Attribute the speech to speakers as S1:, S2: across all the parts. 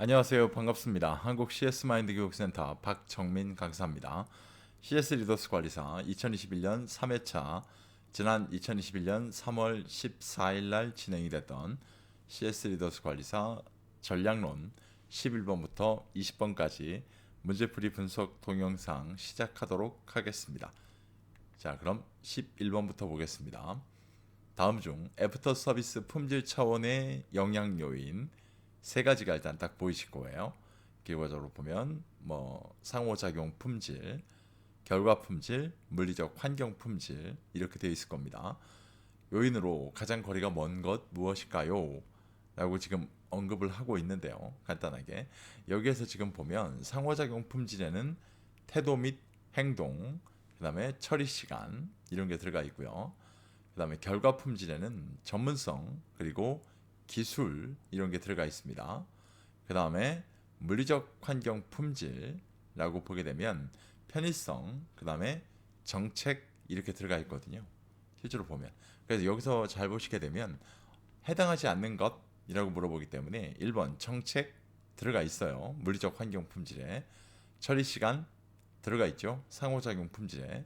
S1: 안녕하세요. 반갑습니다. 한국 CS 마인드 교육센터 박정민 강사입니다. CS 리더스 관리사 2021년 3회차 지난 2021년 3월 14일 날 진행이 됐던 CS 리더스 관리사 전략론 11번부터 20번까지 문제풀이 분석 동영상 시작하도록 하겠습니다. 자, 그럼 11번부터 보겠습니다. 다음 중 애프터 서비스 품질 차원의 영향 요인 세 가지가 일단 딱 보이실 거예요. 결과적으로 보면 상호작용 품질, 결과 품질, 물리적 환경 품질 이렇게 되어 있을 겁니다. 요인으로 가장 거리가 먼 것 무엇일까요? 라고 지금 언급을 하고 있는데요. 간단하게 여기에서 지금 보면 상호작용 품질에는 태도 및 행동, 그 다음에 처리 시간 이런 게 들어가 있고요. 그 다음에 결과 품질에는 전문성 그리고 기술 이런 게 들어가 있습니다. 그 다음에 물리적 환경 품질라고 보게 되면 편의성, 그 다음에 정책 이렇게 들어가 있거든요. 실제로 보면. 그래서 여기서 잘 보시게 되면 해당하지 않는 것이라고 물어보기 때문에 1번 정책 들어가 있어요. 물리적 환경 품질에. 처리 시간 들어가 있죠. 상호작용 품질에.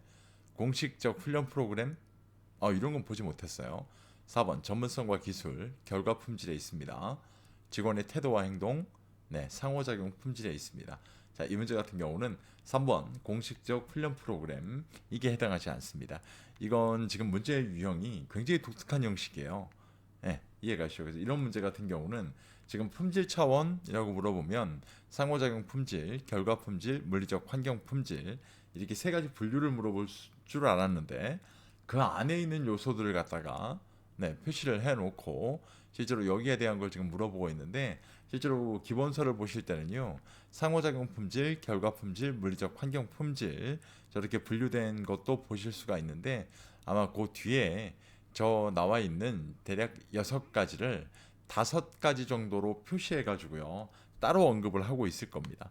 S1: 공식적 훈련 프로그램 이런 건 보지 못했어요. 4번 전문성과 기술, 결과 품질에 있습니다. 직원의 태도와 행동, 상호작용 품질에 있습니다. 자, 이 문제 같은 경우는 3번 공식적 훈련 프로그램 이게 해당하지 않습니다. 이건 지금 문제 유형이 굉장히 독특한 형식이에요. 이해가 가시죠? 그래서 이런 문제 같은 경우는 지금 품질 차원이라고 물어보면 상호작용 품질, 결과 품질, 물리적 환경 품질 이렇게 세 가지 분류를 물어볼 줄 알았는데 그 안에 있는 요소들을 갖다가 표시를 해놓고 실제로 여기에 대한 걸 지금 물어보고 있는데 실제로 기본서를 보실 때는요 상호작용 품질, 결과 품질, 물리적 환경 품질 저렇게 분류된 것도 보실 수가 있는데 아마 그 뒤에 저 나와 있는 대략 6가지를 5가지 정도로 표시해 가지고요 따로 언급을 하고 있을 겁니다.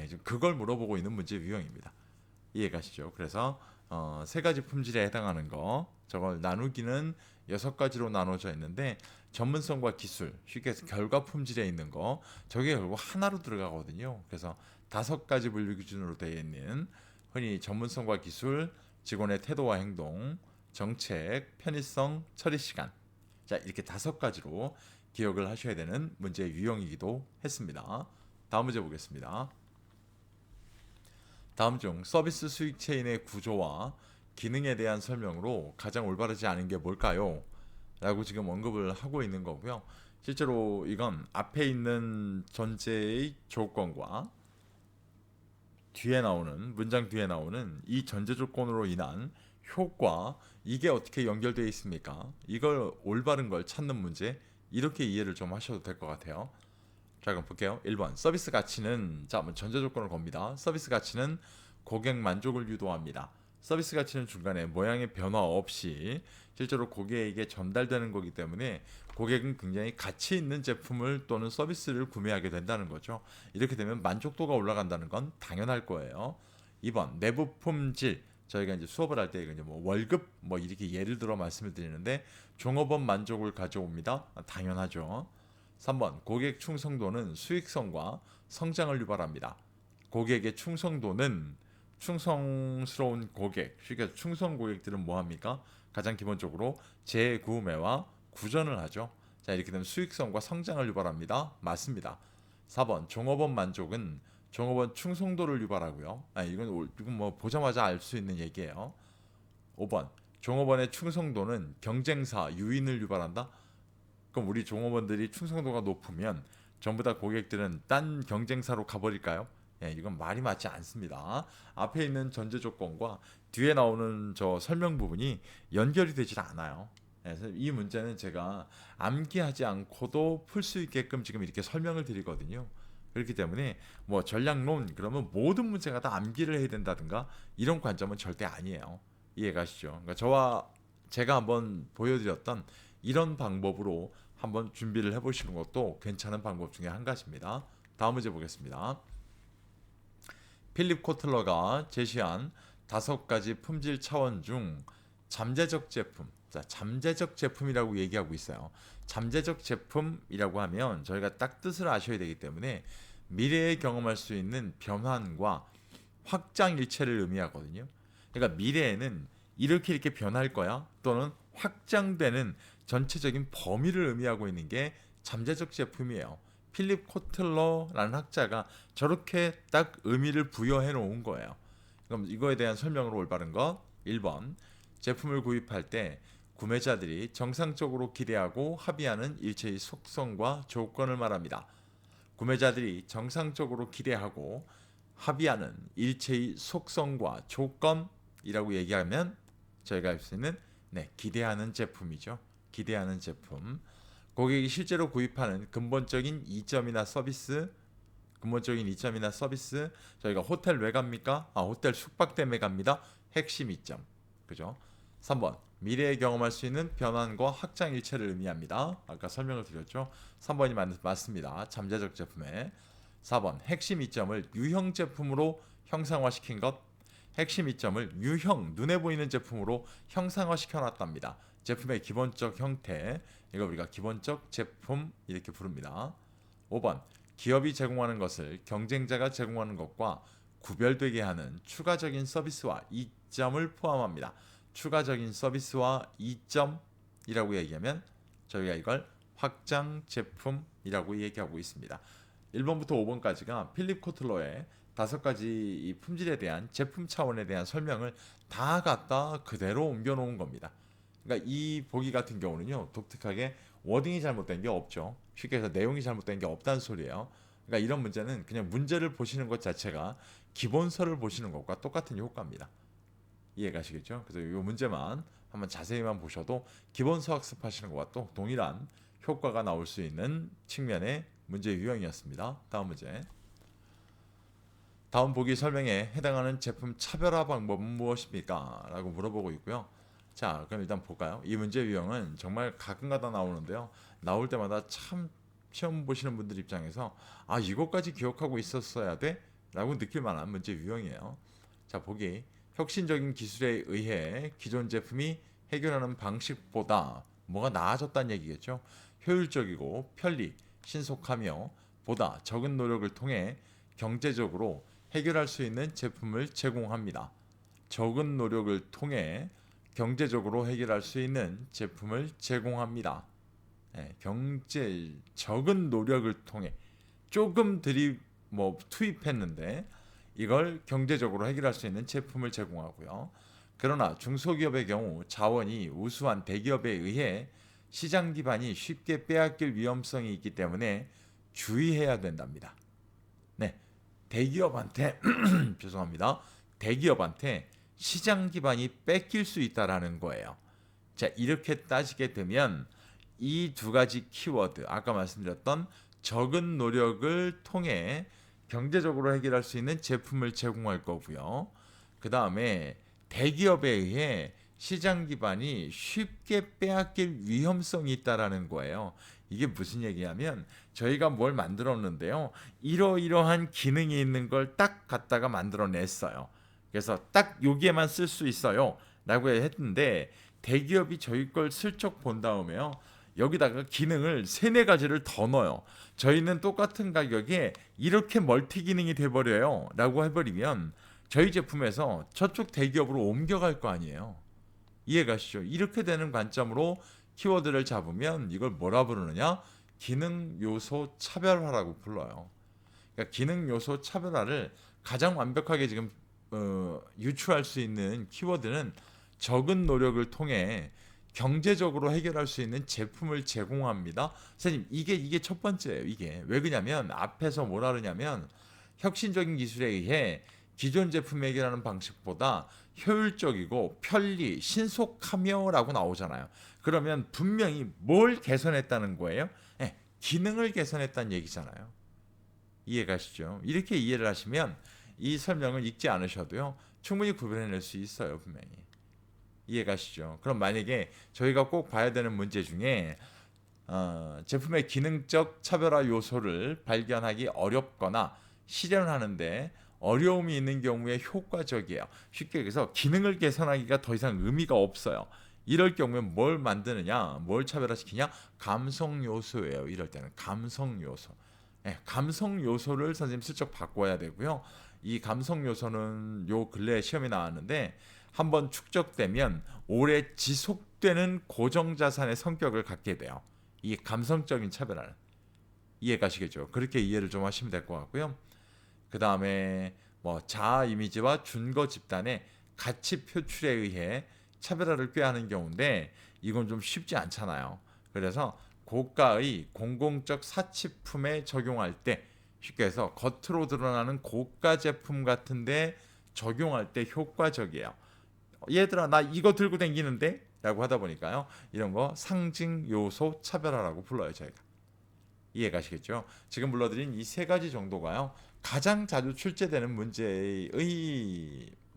S1: 지금 그걸 물어보고 있는 문제 유형입니다. 이해가시죠? 그래서 세 가지 품질에 해당하는 거 저걸 나누기는 6가지로 나눠져 있는데 전문성과 기술 쉽게 해서 결과 품질에 있는 거 저게 결국 하나로 들어가거든요. 그래서 5가지 분류 기준으로 되어 있는 흔히 전문성과 기술, 직원의 태도와 행동, 정책, 편의성, 처리 시간 자 이렇게 5가지로 기억을 하셔야 되는 문제 유형이기도 했습니다. 다음 문제 보겠습니다. 다음 중 서비스 수익 체인의 구조와 기능에 대한 설명으로 가장 올바르지 않은 게 뭘까요? 라고 지금 언급을 하고 있는 거고요. 실제로 이건 앞에 있는 전제의 조건과 문장 뒤에 나오는 이 전제 조건으로 인한 효과 이게 어떻게 연결되어 있습니까? 이걸 올바른 걸 찾는 문제 이렇게 이해를 좀 하셔도 될 것 같아요. 자 그럼 볼게요. 1번 서비스 가치는 전제 조건을 겁니다. 서비스 가치는 고객 만족을 유도합니다. 서비스 가치는 중간에 모양의 변화 없이 실제로 고객에게 전달되는 거기 때문에 고객은 굉장히 가치 있는 제품을 또는 서비스를 구매하게 된다는 거죠. 이렇게 되면 만족도가 올라간다는 건 당연할 거예요. 2번 내부 품질 저희가 이제 수업을 할 때 월급 이렇게 예를 들어 말씀을 드리는데 종업원 만족을 가져옵니다. 당연하죠. 3번 고객 충성도는 수익성과 성장을 유발합니다. 고객의 충성도는 충성스러운 고객, 쉽게 충성 고객들은 뭐합니까? 가장 기본적으로 재구매와 구전을 하죠. 자 이렇게 되면 수익성과 성장을 유발합니다. 맞습니다. 4번 종업원 만족은 종업원 충성도를 유발하고요. 이건 보자마자 알 수 있는 얘기예요. 5번 종업원의 충성도는 경쟁사 유인을 유발한다. 그럼 우리 종업원들이 충성도가 높으면 전부 다 고객들은 딴 경쟁사로 가버릴까요? 이건 말이 맞지 않습니다. 앞에 있는 전제 조건과 뒤에 나오는 저 설명 부분이 연결이 되질 않아요. 그래서 이 문제는 제가 암기하지 않고도 풀 수 있게끔 지금 이렇게 설명을 드리거든요. 그렇기 때문에 전략론 그러면 모든 문제가 다 암기를 해야 된다든가 이런 관점은 절대 아니에요. 이해가시죠? 그러니까 제가 한번 보여드렸던 이런 방법으로 한번 준비를 해보시는 것도 괜찮은 방법 중에 한 가지입니다. 다음 문제 보겠습니다. 필립 코틀러가 제시한 5가지 품질 차원 중 잠재적 제품. 자, 잠재적 제품이라고 얘기하고 있어요. 잠재적 제품이라고 하면 저희가 딱 뜻을 아셔야 되기 때문에 미래에 경험할 수 있는 변환과 확장일체를 의미하거든요. 그러니까 미래에는 이렇게 변할 거야 또는 확장되는 전체적인 범위를 의미하고 있는 게 잠재적 제품이에요. 필립 코틀러라는 학자가 저렇게 딱 의미를 부여해 놓은 거예요. 그럼 이거에 대한 설명으로 올바른 것 1번 제품을 구입할 때 구매자들이 정상적으로 기대하고 합의하는 일체의 속성과 조건을 말합니다. 구매자들이 정상적으로 기대하고 합의하는 일체의 속성과 조건이라고 얘기하면 저희가 알 수 있는 기대하는 제품이죠. 기대하는 제품. 고객이 실제로 구입하는 근본적인 이점이나 서비스, 저희가 호텔 왜 갑니까? 호텔 숙박 때문에 갑니다. 핵심 이점. 그죠? 3번 미래에 경험할 수 있는 변환과 확장 일체를 의미합니다. 아까 설명을 드렸죠. 3번이 맞습니다. 잠재적 제품에. 4번 핵심 이점을 유형 제품으로 형상화시킨 것. 핵심 이점을 유형, 눈에 보이는 제품으로 형상화시켜 놨답니다. 제품의 기본적 형태, 이거 우리가 기본적 제품 이렇게 부릅니다. 5번 기업이 제공하는 것을 경쟁자가 제공하는 것과 구별되게 하는 추가적인 서비스와 이점을 포함합니다. 추가적인 서비스와 이점이라고 얘기하면 저희가 이걸 확장 제품이라고 얘기하고 있습니다. 1번부터 5번까지가 필립 코틀러의 5가지 이 품질에 대한 제품 차원에 대한 설명을 다 갖다 그대로 옮겨놓은 겁니다. 그러니까 이 보기 같은 경우는요, 독특하게 워딩이 잘못된 게 없죠. 쉽게 해서 내용이 잘못된 게 없다는 소리예요. 그러니까 이런 문제는 그냥 문제를 보시는 것 자체가 기본서를 보시는 것과 똑같은 효과입니다. 이해가시겠죠? 그래서 이 문제만 한번 자세히만 보셔도 기본서 학습하시는 것과 또 동일한 효과가 나올 수 있는 측면의 문제 유형이었습니다. 다음 문제. 다음 보기 설명에 해당하는 제품 차별화 방법은 무엇입니까? 라고 물어보고 있고요. 자, 그럼 일단 볼까요? 이 문제 유형은 정말 가끔가다 나오는데요. 나올 때마다 참 시험 보시는 분들 입장에서 이것까지 기억하고 있었어야 돼? 라고 느낄 만한 문제 유형이에요. 자, 보기. 혁신적인 기술에 의해 기존 제품이 해결하는 방식보다 뭐가 나아졌다는 얘기겠죠. 효율적이고 편리, 신속하며 보다 적은 노력을 통해 경제적으로 해결할 수 있는 제품을 제공합니다. 적은 노력을 통해 경제적으로 해결할 수 있는 제품을 제공합니다. 적은 노력을 통해 조금 투입했는데 이걸 경제적으로 해결할 수 있는 제품을 제공하고요. 그러나 중소기업의 경우 자원이 우수한 대기업에 의해 시장 기반이 쉽게 빼앗길 위험성이 있기 때문에 주의해야 된답니다. 대기업한테 죄송합니다. 대기업한테 시장 기반이 뺏길 수 있다라는 거예요. 자, 이렇게 따지게 되면 이 2가지 키워드, 아까 말씀드렸던 적은 노력을 통해 경제적으로 해결할 수 있는 제품을 제공할 거고요. 그 다음에 대기업에 의해 시장 기반이 쉽게 빼앗길 위험성이 있다라는 거예요. 이게 무슨 얘기냐면 저희가 뭘 만들었는데요. 이러이러한 기능이 있는 걸 딱 갖다가 만들어냈어요. 그래서 딱 여기에만 쓸 수 있어요. 라고 했는데 대기업이 저희 걸 슬쩍 본 다음에요. 여기다가 기능을 3-4가지를 더 넣어요. 저희는 똑같은 가격에 이렇게 멀티 기능이 돼버려요. 라고 해버리면 저희 제품에서 저쪽 대기업으로 옮겨갈 거 아니에요. 이해가시죠? 이렇게 되는 관점으로 키워드를 잡으면 이걸 뭐라 부르느냐? 기능 요소 차별화라고 불러요. 그러니까 기능 요소 차별화를 가장 완벽하게 지금 유추할 수 있는 키워드는 적은 노력을 통해 경제적으로 해결할 수 있는 제품을 제공합니다. 선생님, 이게 첫 번째예요. 이게 왜 그러냐면 앞에서 뭐라 그러냐면 혁신적인 기술에 의해 기존 제품 해결하는 방식보다 효율적이고 편리, 신속하며라고 나오잖아요. 그러면 분명히 뭘 개선했다는 거예요? 기능을 개선했다는 얘기잖아요. 이해가시죠? 이렇게 이해를 하시면 이 설명을 읽지 않으셔도요. 충분히 구별해낼 수 있어요. 분명히. 이해가시죠? 그럼 만약에 저희가 꼭 봐야 되는 문제 중에 제품의 기능적 차별화 요소를 발견하기 어렵거나 실현하는데 어려움이 있는 경우에 효과적이에요. 쉽게 얘기해서 기능을 개선하기가 더 이상 의미가 없어요. 이럴 경우에 뭘 만드느냐, 뭘 차별화시키냐, 감성 요소예요. 이럴 때는 감성 요소. 네, 감성 요소를 선생님 슬쩍 바꿔야 되고요. 이 감성 요소는 요 근래 시험에 나왔는데 한번 축적되면 오래 지속되는 고정자산의 성격을 갖게 돼요. 이 감성적인 차별화는 이해 가시겠죠? 그렇게 이해를 좀 하시면 될 것 같고요. 그 다음에 뭐 자아 이미지와 준거 집단의 가치 표출에 의해 차별화를 꾀하는 경우인데 이건 좀 쉽지 않잖아요. 그래서 고가의 공공적 사치품에 적용할 때 쉽게 해서 겉으로 드러나는 고가 제품 같은데 적용할 때 효과적이에요. 얘들아 나 이거 들고 다니는데 라고 하다 보니까요. 이런 거 상징 요소 차별화라고 불러요 저희가. 이해 가시겠죠? 지금 불러드린 이 세 가지 정도가요. 가장 자주 출제되는 문제의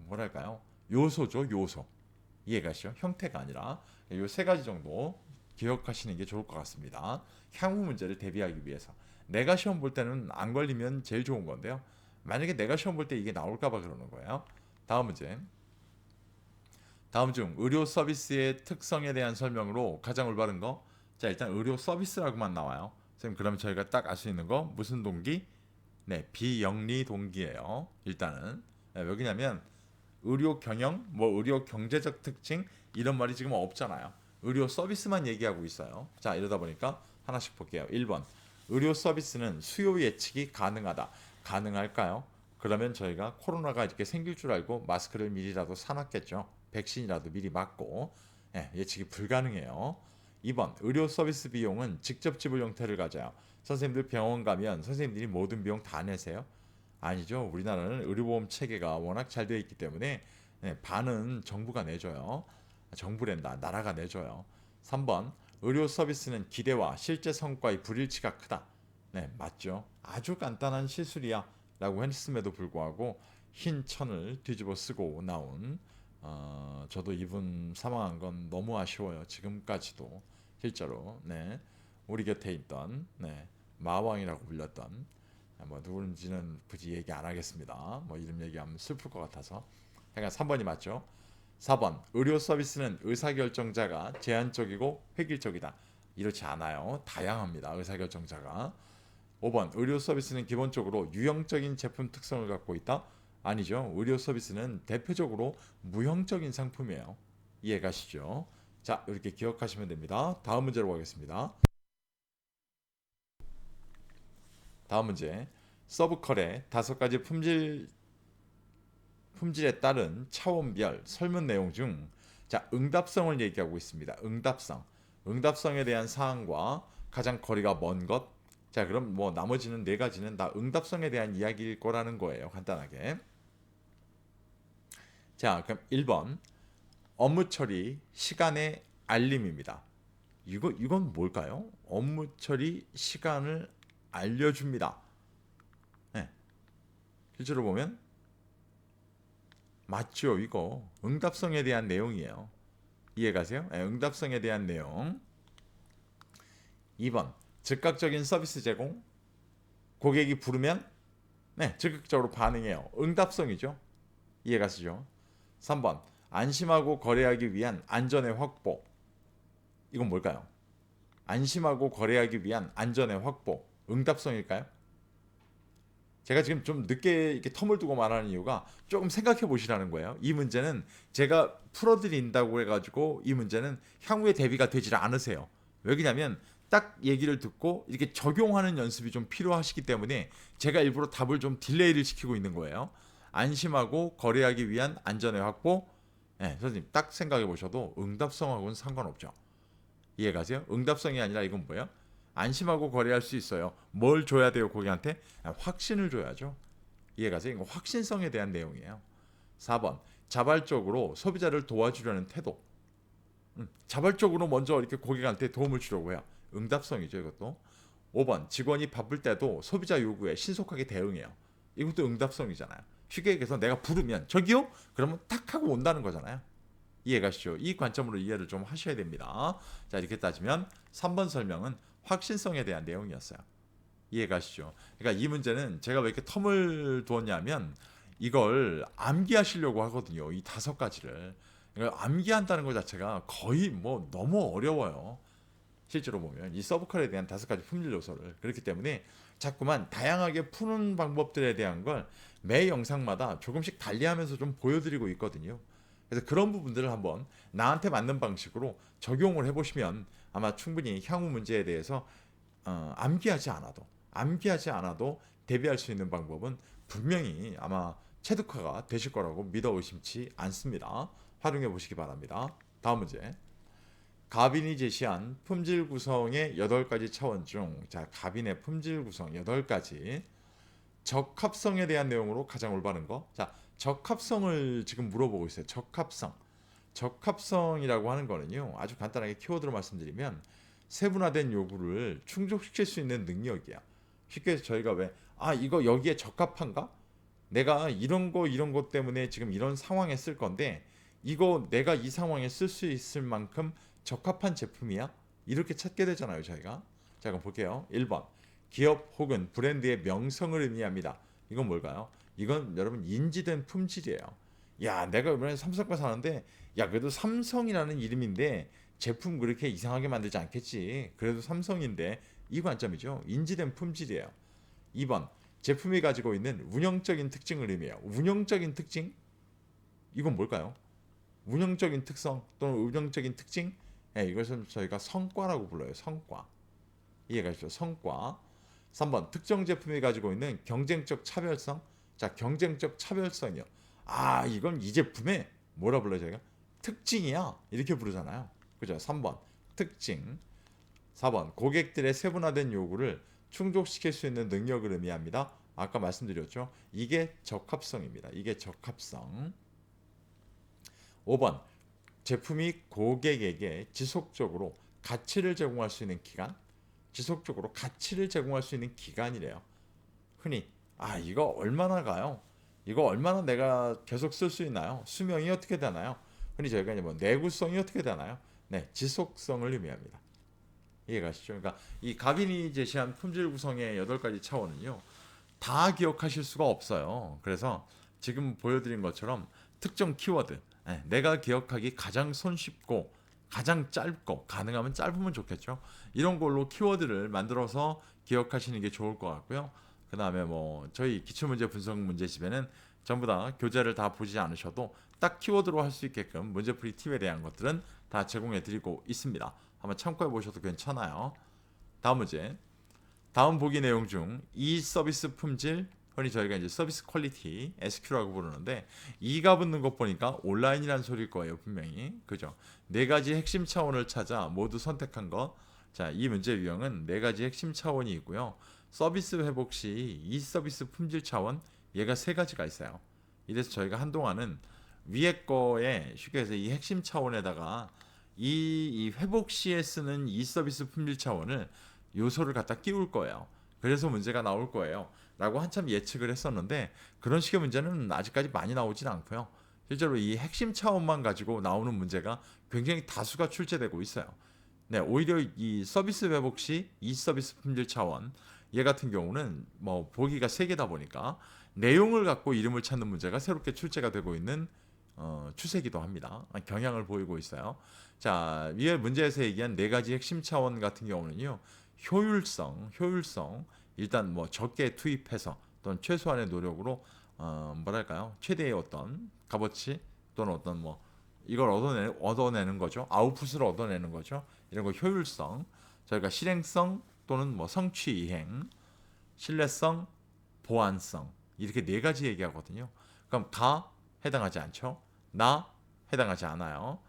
S1: 뭐랄까요? 요소죠, 요소. 이해 가시죠? 형태가 아니라 이 세 가지 정도 기억하시는 게 좋을 것 같습니다. 향후 문제를 대비하기 위해서. 내가 시험 볼 때는 안 걸리면 제일 좋은 건데요. 만약에 내가 시험 볼 때 이게 나올까 봐 그러는 거예요. 다음 문제. 다음 중 의료 서비스의 특성에 대한 설명으로 가장 올바른 거. 자, 일단 의료 서비스라고만 나와요. 선생님 그러면 저희가 딱 알 수 있는 거 무슨 동기? 네, 비영리 동기예요. 일단은 네, 왜냐면 의료 경영, 뭐 의료 경제적 특징 이런 말이 지금 없잖아요. 의료 서비스만 얘기하고 있어요. 자, 이러다 보니까 하나씩 볼게요. 1번. 의료 서비스는 수요 예측이 가능하다. 가능할까요? 그러면 저희가 코로나가 이렇게 생길 줄 알고 마스크를 미리라도 사놨겠죠. 백신이라도 미리 맞고 예측이 불가능해요. 2번. 의료 서비스 비용은 직접 지불 형태를 가져요. 선생님들 병원 가면 선생님들이 모든 비용 다 내세요? 아니죠. 우리나라는 의료보험 체계가 워낙 잘 되어 있기 때문에 반은 정부가 내줘요. 정부랜다. 나라가 내줘요. 3번. 의료 서비스는 기대와 실제 성과의 불일치가 크다. 네, 맞죠. 아주 간단한 시술이야 라고 했음에도 불구하고 흰 천을 뒤집어 쓰고 나온 저도 이분 사망한 건 너무 아쉬워요. 지금까지도 실제로 우리 곁에 있던 마왕이라고 불렸던 뭐 누군지는 굳이 얘기 안 하겠습니다. 뭐 이름 얘기하면 슬플 것 같아서. 그러니까 3번이 맞죠. 4번. 의료 서비스는 의사결정자가 제한적이고 획일적이다. 이렇지 않아요. 다양합니다. 의사결정자가. 5번. 의료 서비스는 기본적으로 유형적인 제품 특성을 갖고 있다. 아니죠. 의료 서비스는 대표적으로 무형적인 상품이에요. 이해 가시죠? 자, 이렇게 기억하시면 됩니다. 다음 문제로 가겠습니다. 다음 문제. 서브컬의 5가지 품질에 따른 차원별 설문 내용 중 자, 응답성을 얘기하고 있습니다. 응답성. 응답성에 대한 사항과 가장 거리가 먼 것. 자, 그럼 뭐 나머지는 4가지는 다 응답성에 대한 이야기일 거라는 거예요. 간단하게. 자, 그럼 1번. 업무 처리 시간의 알림입니다. 이건 뭘까요? 업무 처리 시간을 알려줍니다. 네. 실제로 보면 맞죠, 이거. 응답성에 대한 내용이에요. 이해가세요? 네, 응답성에 대한 내용. 2번. 즉각적인 서비스 제공. 고객이 부르면 즉각적으로 반응해요. 응답성이죠. 이해가시죠? 3번. 안심하고 거래하기 위한 안전의 확보. 이건 뭘까요? 안심하고 거래하기 위한 안전의 확보. 응답성일까요? 제가 지금 좀 늦게 이렇게 텀을 두고 말하는 이유가 조금 생각해 보시라는 거예요. 이 문제는 제가 풀어드린다고 해가지고 이 문제는 향후에 대비가 되질 않으세요. 왜냐면 딱 얘기를 듣고 이렇게 적용하는 연습이 좀 필요하시기 때문에 제가 일부러 답을 좀 딜레이를 시키고 있는 거예요. 안심하고 거래하기 위한 안전의 확보. 선생님 딱 생각해 보셔도 응답성하고는 상관없죠. 이해가세요? 응답성이 아니라 이건 뭐예요? 안심하고 거래할 수 있어요. 뭘 줘야 돼요, 고객한테? 확신을 줘야죠. 이해가세요? 이거 확신성에 대한 내용이에요. 4번. 자발적으로 소비자를 도와주려는 태도. 자발적으로 먼저 이렇게 고객한테 도움을 주려고 해요. 응답성이죠, 이것도. 5번. 직원이 바쁠 때도 소비자 요구에 신속하게 대응해요. 이것도 응답성이잖아요. 쉽게 얘기해서 내가 부르면 저기요? 그러면 탁 하고 온다는 거잖아요. 이해가시죠? 이 관점으로 이해를 좀 하셔야 됩니다. 자, 이렇게 따지면 3번 설명은 확신성에 대한 내용이었어요. 이해가시죠? 그러니까 이 문제는 제가 왜 이렇게 텀을 두었냐면 이걸 암기하시려고 하거든요. 이 5가지를. 그러니까 암기한다는 것 자체가 거의 뭐 너무 어려워요. 실제로 보면 이 서브컬에 대한 5가지 품질 요소를. 그렇기 때문에 자꾸만 다양하게 푸는 방법들에 대한 걸 매 영상마다 조금씩 달리하면서 좀 보여드리고 있거든요. 그래서 그런 부분들을 한번 나한테 맞는 방식으로 적용을 해보시면 아마 충분히 향후 문제에 대해서 암기하지 않아도 대비할 수 있는 방법은 분명히 아마 체득화가 되실 거라고 믿어 의심치 않습니다. 활용해 보시기 바랍니다. 다음 문제. 가빈이 제시한 품질 구성의 8가지 차원 중, 자, 가빈의 품질 구성 8가지 적합성에 대한 내용으로 가장 올바른 거. 자, 적합성을 지금 물어보고 있어요. 적합성. 적합성이라고 하는 거는요, 아주 간단하게 키워드로 말씀드리면 세분화된 요구를 충족시킬 수 있는 능력이야. 쉽게 해서 저희가 왜, 이거 여기에 적합한가? 내가 이런 것 때문에 지금 이런 상황에 쓸 건데 이거 내가 이 상황에 쓸 수 있을 만큼 적합한 제품이야? 이렇게 찾게 되잖아요, 저희가. 자, 그럼 볼게요. 1번. 기업 혹은 브랜드의 명성을 의미합니다. 이건 뭘까요? 이건 여러분 인지된 품질이에요. 야, 내가 이번에 삼성과 사는데 야, 그래도 삼성이라는 이름인데 제품 그렇게 이상하게 만들지 않겠지. 그래도 삼성인데 이 관점이죠. 인지된 품질이에요. 2번. 제품이 가지고 있는 운영적인 특징을 의미해요. 운영적인 특징? 이건 뭘까요? 운영적인 특성 또는 운영적인 특징? 네, 이것은 저희가 성과라고 불러요. 성과. 이해가시죠? 성과. 3번. 특정 제품이 가지고 있는 경쟁적 차별성. 자, 경쟁적 차별성이요. 이건 이 제품의 뭐라 불러요, 저희가? 특징이야. 이렇게 부르잖아요. 그죠? 3번. 특징. 4번. 고객들의 세분화된 요구를 충족시킬 수 있는 능력을 의미합니다. 아까 말씀드렸죠. 이게 적합성입니다. 이게 적합성. 5번. 제품이 고객에게 지속적으로 가치를 제공할 수 있는 기간. 지속적으로 가치를 제공할 수 있는 기간이래요. 흔히 이거 얼마나 가요? 이거 얼마나 내가 계속 쓸 수 있나요? 수명이 어떻게 되나요? 흔히 저희가 이제 뭐 내구성이 어떻게 되나요? 네, 지속성을 의미합니다. 이해가시죠? 그러니까 이 가빈이 제시한 품질 구성의 8가지 차원은요, 다 기억하실 수가 없어요. 그래서 지금 보여드린 것처럼 특정 키워드, 내가 기억하기 가장 손쉽고 가장 짧고, 가능하면 짧으면 좋겠죠. 이런 걸로 키워드를 만들어서 기억하시는 게 좋을 것 같고요. 그 다음에 뭐 저희 기출문제 분석 문제집에는 전부 다 교재를 다 보지 않으셔도 딱 키워드로 할 수 있게끔 문제풀이 팁에 대한 것들은 다 제공해 드리고 있습니다. 한번 참고해 보셔도 괜찮아요. 다음 문제. 다음 보기 내용 중 이 서비스 품질, 흔히 저희가 이제 서비스 퀄리티 SQ라고 부르는데, 이가 붙는 것 보니까 온라인이란 소리일 거예요, 분명히. 그죠? 4가지 핵심 차원을 찾아 모두 선택한 것. 자, 이 문제 유형은 4가지 핵심 차원이 있고요. 서비스 회복 시 이 서비스 품질 차원, 얘가 3가지가 있어요. 이래서 저희가 한동안은 위에 거에 쉽게 해서 이 핵심 차원에다가 이 회복 시에 쓰는 이 서비스 품질 차원을 요소를 갖다 끼울 거예요. 그래서 문제가 나올 거예요. 라고 한참 예측을 했었는데, 그런 식의 문제는 아직까지 많이 나오진 않고요. 실제로 이 핵심 차원만 가지고 나오는 문제가 굉장히 다수가 출제되고 있어요. 네, 오히려 이 서비스 회복 시 이 서비스 품질 차원, 얘 같은 경우는 뭐 보기가 3개다 보니까 내용을 갖고 이름을 찾는 문제가 새롭게 출제가 되고 있는 추세기도 합니다. 경향을 보이고 있어요. 자, 위에 문제에서 얘기한 4가지 핵심 차원 같은 경우는요, 효율성, 일단 뭐 적게 투입해서 또는 최소한의 노력으로 뭐랄까요, 최대의 어떤 값어치 또는 어떤 뭐 이걸 얻어내는 거죠. 아웃풋을 얻어내는 거죠. 이런 거 효율성, 저희가 실행성 또는 뭐 성취 이행, 신뢰성, 보안성, 이렇게 4가지 얘기하거든요. 그럼 가 해당하지 않죠. 나 해당하지 않아요.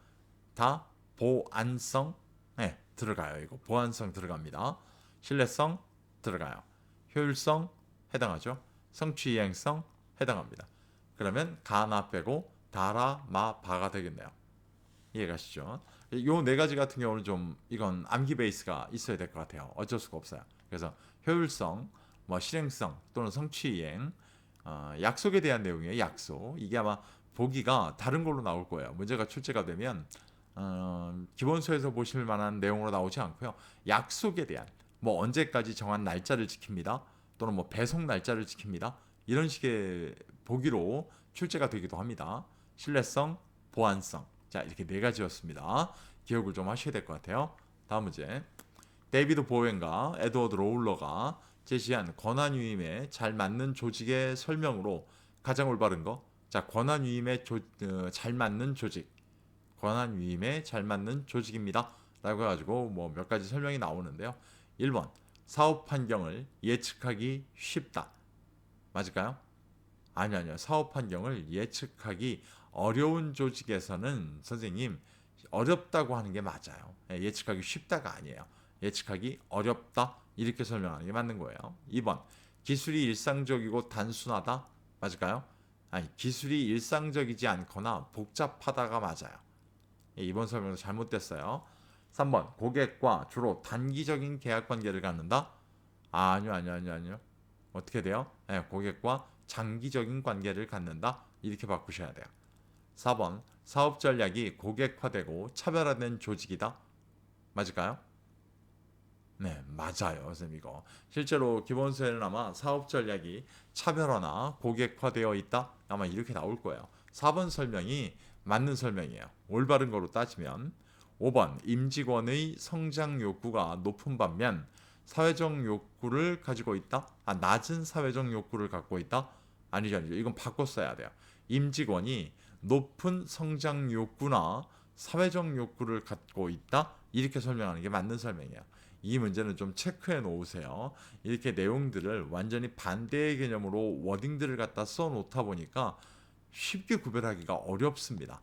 S1: 다 보안성, 네, 들어가요. 이거 보안성 들어갑니다. 신뢰성 들어가요. 효율성 해당하죠. 성취 이행성 해당합니다. 그러면 가나 빼고 다라 마 바가 되겠네요. 이해가시죠? 요 4가지 같은 경우는 좀 이건 암기 베이스가 있어야 될 것 같아요. 어쩔 수가 없어요. 그래서 효율성, 뭐 실행성 또는 성취 이행, 약속에 대한 내용이에요. 약속. 이게 아마 보기가 다른 걸로 나올 거예요. 문제가 출제가 되면 기본서에서 보실 만한 내용으로 나오지 않고요. 약속에 대한, 뭐 언제까지 정한 날짜를 지킵니다. 또는 뭐 배송 날짜를 지킵니다. 이런 식의 보기로 출제가 되기도 합니다. 신뢰성, 보안성. 자, 이렇게 네 가지였습니다. 기억을 좀 하셔야 될 것 같아요. 다음 문제. 데이비드 보웬과 에드워드 로울러가 제시한 권한위임에 잘 맞는 조직의 설명으로 가장 올바른 거. 자, 권한위임에 잘 맞는 조직. 권한위임에 잘 맞는 조직입니다. 라고 해가지고 뭐 몇 가지 설명이 나오는데요. 1번. 사업 환경을 예측하기 쉽다. 맞을까요? 아니요. 사업 환경을 예측하기 어려운 조직에서는 선생님 어렵다고 하는 게 맞아요. 예측하기 쉽다가 아니에요. 예측하기 어렵다 이렇게 설명하는 게 맞는 거예요. 2번 기술이 일상적이고 단순하다 맞을까요? 아니 기술이 일상적이지 않거나 복잡하다가 맞아요. 2번 설명도 잘못됐어요. 3번 고객과 주로 단기적인 계약 관계를 갖는다. 아니요. 어떻게 돼요? 고객과 장기적인 관계를 갖는다. 이렇게 바꾸셔야 돼요. 4번 사업 전략이 고객화되고 차별화된 조직이다. 맞을까요? 네, 맞아요. 선생님 이거. 실제로 기본서에는 아마 사업 전략이 차별화나 고객화되어 있다. 아마 이렇게 나올 거예요. 4번 설명이 맞는 설명이에요. 올바른 거로 따지면 5번 임직원의 성장 욕구가 높은 반면 사회적 욕구를 가지고 있다. 낮은 사회적 욕구를 갖고 있다. 아니죠. 이건 바꿔 써야 돼요. 임직원이 높은 성장 욕구나 사회적 욕구를 갖고 있다. 이렇게 설명하는 게 맞는 설명이에요. 이 문제는 좀 체크해 놓으세요. 이렇게 내용들을 완전히 반대의 개념으로 워딩들을 갖다 써 놓다 보니까 쉽게 구별하기가 어렵습니다.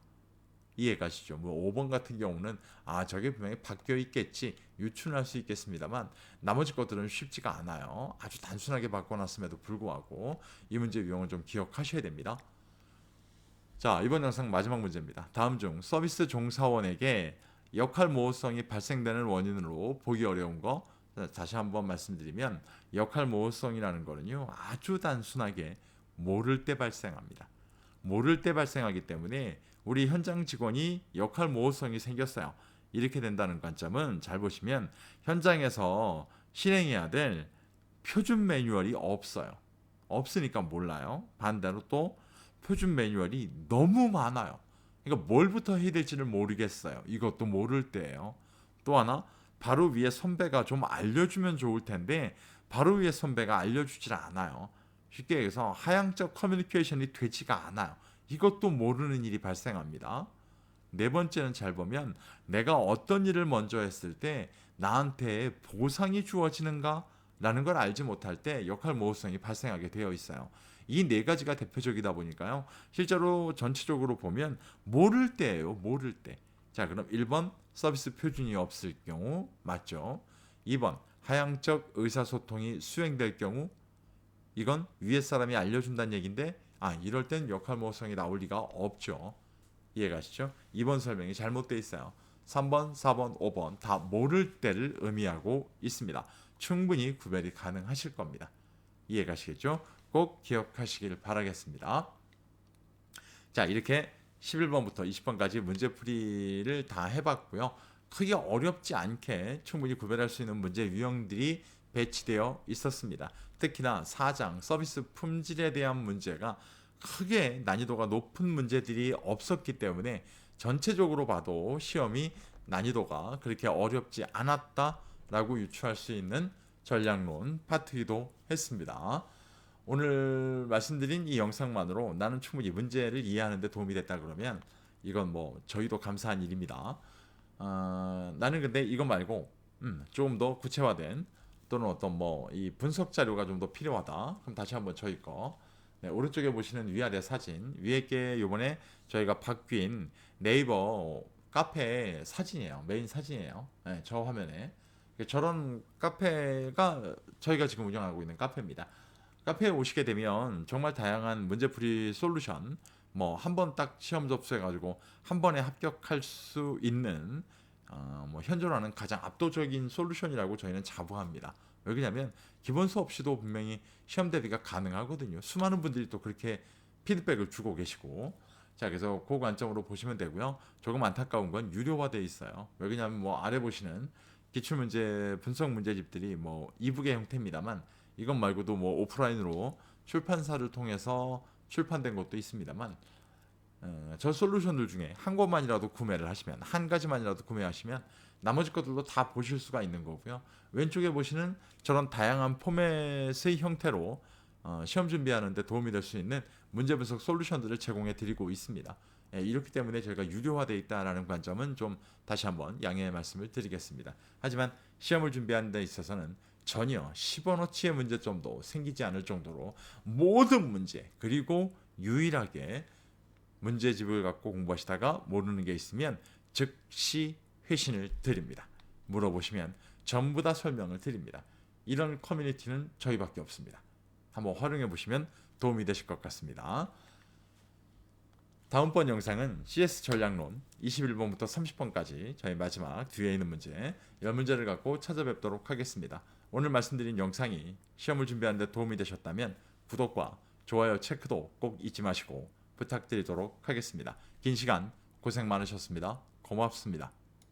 S1: 이해가시죠? 뭐 5번 같은 경우는 저게 분명히 바뀌어 있겠지 유추할 수 있겠습니다만 나머지 것들은 쉽지가 않아요. 아주 단순하게 바꿔놨음에도 불구하고 이 문제 유형을 좀 기억하셔야 됩니다. 자, 이번 영상 마지막 문제입니다. 다음 중 서비스 종사원에게 역할 모호성이 발생되는 원인으로 보기 어려운 거 다시 한번 말씀드리면 역할 모호성이라는 거는요 아주 단순하게 모를 때 발생합니다. 모를 때 발생하기 때문에 우리 현장 직원이 역할 모호성이 생겼어요. 이렇게 된다는 관점은 잘 보시면 현장에서 실행해야 될 표준 매뉴얼이 없어요. 없으니까 몰라요. 반대로 또 표준 매뉴얼이 너무 많아요. 그러니까 뭘부터 해야 될지를 모르겠어요. 이것도 모를 때예요. 또 하나 바로 위에 선배가 좀 알려주면 좋을 텐데 바로 위에 선배가 알려주질 않아요. 쉽게 얘기해서 하향적 커뮤니케이션이 되지가 않아요. 이것도 모르는 일이 발생합니다. 네 번째는 잘 보면 내가 어떤 일을 먼저 했을 때 나한테 보상이 주어지는가? 라는 걸 알지 못할 때 역할 모호성이 발생하게 되어 있어요. 이 네 가지가 대표적이다 보니까요. 실제로 전체적으로 보면 모를 때예요. 모를 때. 자, 그럼 1번 서비스 표준이 없을 경우 맞죠? 2번 하향적 의사소통이 수행될 경우 이건 위에 사람이 알려준다는 얘기인데 이럴 땐 역할 모호성이 나올 리가 없죠. 이해가시죠? 2번 설명이 잘못되어 있어요. 3번, 4번, 5번 다 모를 때를 의미하고 있습니다. 충분히 구별이 가능하실 겁니다. 이해가시겠죠? 꼭 기억하시길 바라겠습니다. 자, 이렇게 11번부터 20번까지 문제풀이를 다 해봤고요. 크게 어렵지 않게 충분히 구별할 수 있는 문제 유형들이 배치되어 있었습니다. 특히나 4장 서비스 품질에 대한 문제가 크게 난이도가 높은 문제들이 없었기 때문에 전체적으로 봐도 시험이 난이도가 그렇게 어렵지 않았다라고 유추할 수 있는 전략론 파트이기도 했습니다. 오늘 말씀드린 이 영상만으로 나는 충분히 문제를 이해하는 데 도움이 됐다 그러면 이건 뭐 저희도 감사한 일입니다. 나는 근데 이거 말고 조금 더 구체화된 또는 어떤 뭐 이 분석 자료가 좀 더 필요하다. 그럼 다시 한번 저희 거 오른쪽에 보시는 위아래 사진 위에 게 요번에 저희가 바뀐 네이버 카페 사진이에요. 메인 사진이에요. 네, 저 화면에 저런 카페가 저희가 지금 운영하고 있는 카페입니다. 카페에 오시게 되면 정말 다양한 문제풀이 솔루션 뭐 한 번 딱 시험 접수해가지고 한 번에 합격할 수 있는 뭐 현존하는 가장 압도적인 솔루션이라고 저희는 자부합니다. 왜냐하면 기본 수업 시도 분명히 시험 대비가 가능하거든요. 수많은 분들이 또 그렇게 피드백을 주고 계시고 자 그래서 그 관점으로 보시면 되고요. 조금 안타까운 건 유료화되어 있어요. 왜냐하면 뭐 아래 보시는 기출문제 분석 문제집들이 뭐 이북의 형태입니다만 이것 말고도 뭐 오프라인으로 출판사를 통해서 출판된 것도 있습니다만 저 솔루션들 중에 한 권만이라도 구매를 하시면, 한 가지만이라도 구매하시면 나머지 것들도 다 보실 수가 있는 거고요. 왼쪽에 보시는 저런 다양한 포맷의 형태로 시험 준비하는 데 도움이 될 수 있는 문제 분석 솔루션들을 제공해 드리고 있습니다. 이렇기 때문에 저희가 유료화되어 있다는 관점은 좀 다시 한번 양해의 말씀을 드리겠습니다. 하지만 시험을 준비하는 데 있어서는 전혀 10원어치의 문제점도 생기지 않을 정도로 모든 문제, 그리고 유일하게 문제집을 갖고 공부하시다가 모르는 게 있으면 즉시 회신을 드립니다. 물어보시면 전부 다 설명을 드립니다. 이런 커뮤니티는 저희밖에 없습니다. 한번 활용해 보시면 도움이 되실 것 같습니다. 다음번 영상은 CS 전략론 21번부터 30번까지 저희 마지막 뒤에 있는 문제 10문제를 갖고 찾아뵙도록 하겠습니다. 오늘 말씀드린 영상이 시험을 준비하는 데 도움이 되셨다면 구독과 좋아요 체크도 꼭 잊지 마시고 부탁드리도록 하겠습니다. 긴 시간 고생 많으셨습니다. 고맙습니다.